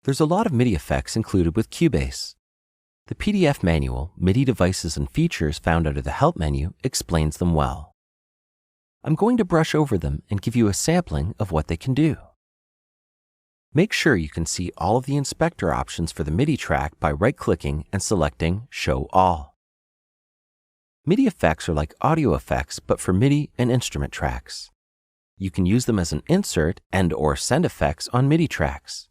There's a lot of MIDI effects included with Cubase. The PDF manual, MIDI Devices and Features, found under the Help menu, explains them well. I'm going to brush over them and give you a sampling of what they can do. Make sure you can see all of the inspector options for the MIDI track by right-clicking and selecting Show All. MIDI effects are like audio effects, but for MIDI and instrument tracks. You can use them as an insert and/or send effects on MIDI tracks,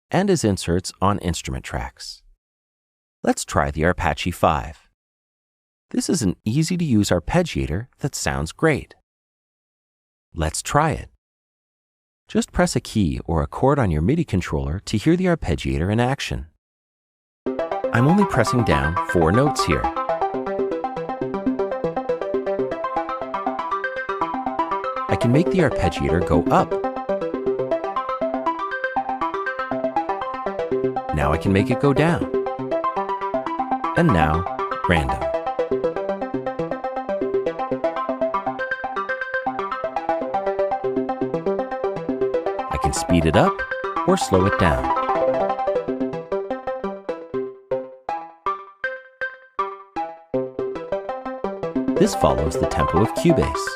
and as inserts on instrument tracks. Let's try the Arpeggio 5. This is an easy-to-use arpeggiator that sounds great. Let's try it. Just press a key or a chord on your MIDI controller to hear the arpeggiator in action. I'm only pressing down 4 notes here. I can make the arpeggiator go up. Now I can make it go down. And now, random. I can speed it up or slow it down. This follows the tempo of Cubase.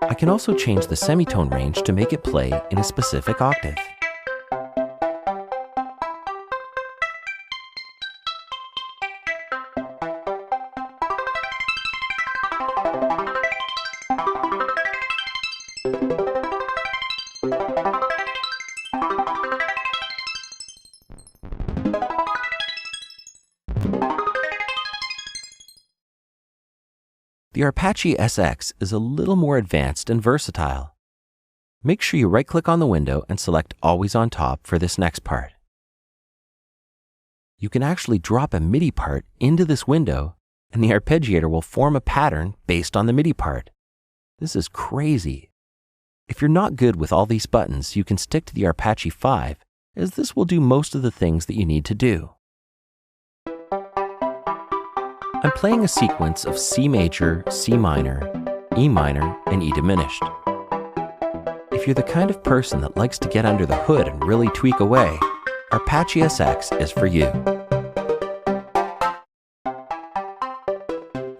I can also change the semitone range to make it play in a specific octave. The Arpeggio SX is a little more advanced and versatile. Make sure you right-click on the window and select Always on Top for this next part. You can actually drop a MIDI part into this window, and the arpeggiator will form a pattern based on the MIDI part. This is crazy. If you're not good with all these buttons, you can stick to the Arpeggio 5, as this will do most of the things that you need to do. I'm playing a sequence of C major, C minor, E minor, and E diminished. If you're the kind of person that likes to get under the hood and really tweak away, Arpeggio SX is for you.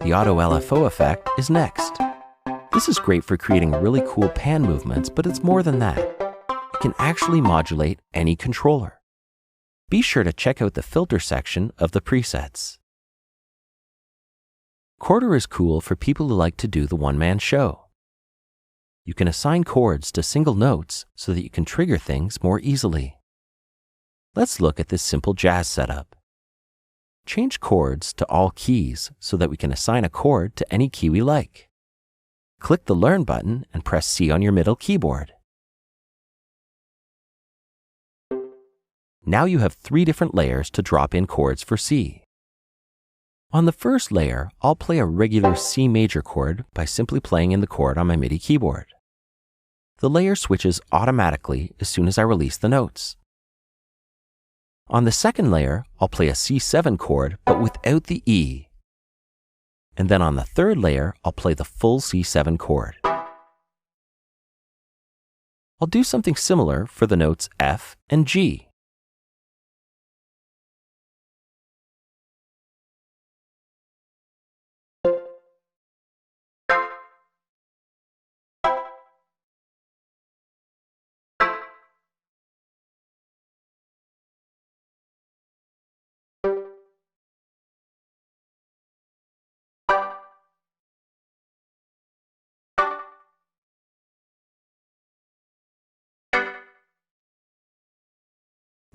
The Auto LFO effect is next. This is great for creating really cool pan movements, but it's more than that. It can actually modulate any controller. Be sure to check out the filter section of the presets. Quarter is cool for people who like to do the one-man show. You can assign chords to single notes so that you can trigger things more easily. Let's look at this simple jazz setup. Change chords to all keys so that we can assign a chord to any key we like. Click the Learn button and press C on your middle keyboard. Now you have 3 different layers to drop in chords for C. On the first layer, I'll play a regular C major chord by simply playing in the chord on my MIDI keyboard. The layer switches automatically as soon as I release the notes. On the second layer, I'll play a C7 chord but without the E. And then on the third layer, I'll play the full C7 chord. I'll do something similar for the notes F and G.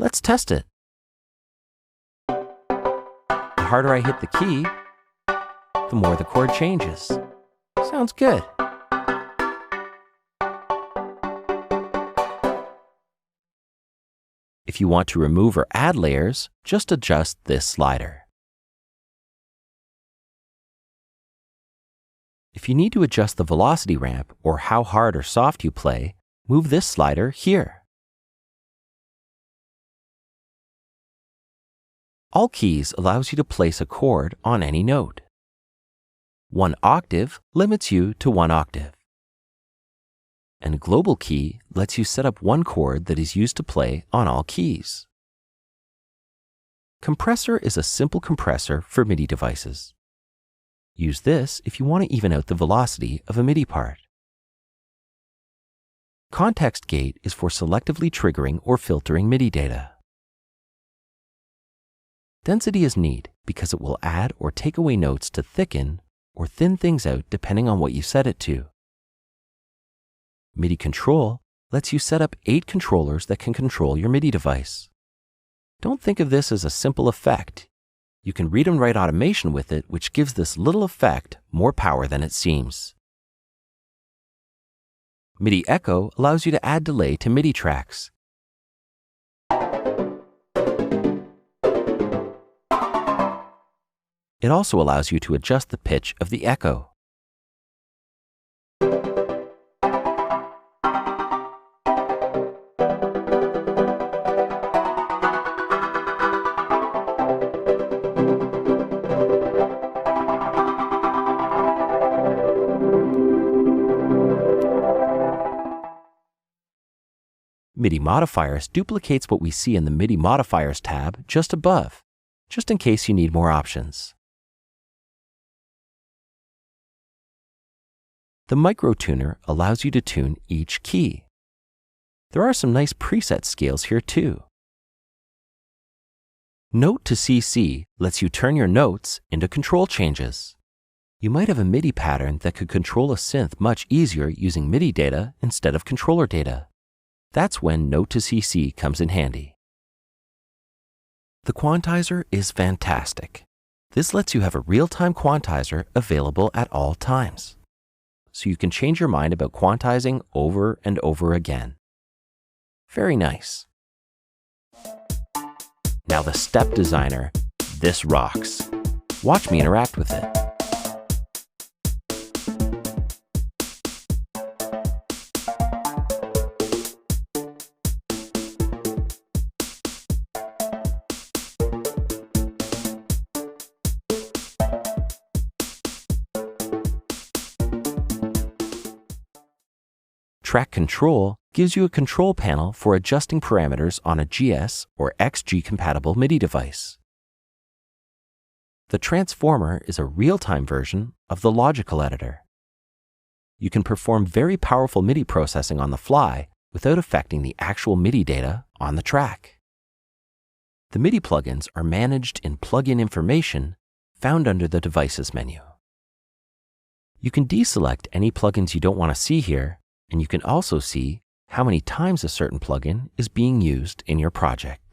Let's test it. The harder I hit the key, the more the chord changes. Sounds good. If you want to remove or add layers, just adjust this slider. If you need to adjust the velocity ramp or how hard or soft you play, move this slider here. All keys allows you to place a chord on any note. 1 octave limits you to 1 octave. And global key lets you set up one chord that is used to play on all keys. Compressor is a simple compressor for MIDI devices. Use this if you want to even out the velocity of a MIDI part. Context gate is for selectively triggering or filtering MIDI data. Density is neat because it will add or take away notes to thicken or thin things out depending on what you set it to. MIDI control lets you set up 8 controllers that can control your MIDI device. Don't think of this as a simple effect. You can read and write automation with it, which gives this little effect more power than it seems. MIDI Echo allows you to add delay to MIDI tracks. It also allows you to adjust the pitch of the echo. MIDI Modifiers duplicates what we see in the MIDI Modifiers tab just above, just in case you need more options. The Micro Tuner allows you to tune each key. There are some nice preset scales here too. Note to CC lets you turn your notes into control changes. You might have a MIDI pattern that could control a synth much easier using MIDI data instead of controller data. That's when Note to CC comes in handy. The quantizer is fantastic. This lets you have a real-time quantizer available at all times, so you can change your mind about quantizing over and over again. Very nice. Now the Step Designer. This rocks. Watch me interact with it. Track Control gives you a control panel for adjusting parameters on a GS or XG compatible MIDI device. The Transformer is a real-time version of the logical editor. You can perform very powerful MIDI processing on the fly without affecting the actual MIDI data on the track. The MIDI plugins are managed in Plugin Information found under the Devices menu. You can deselect any plugins you don't want to see here, and you can also see how many times a certain plugin is being used in your project.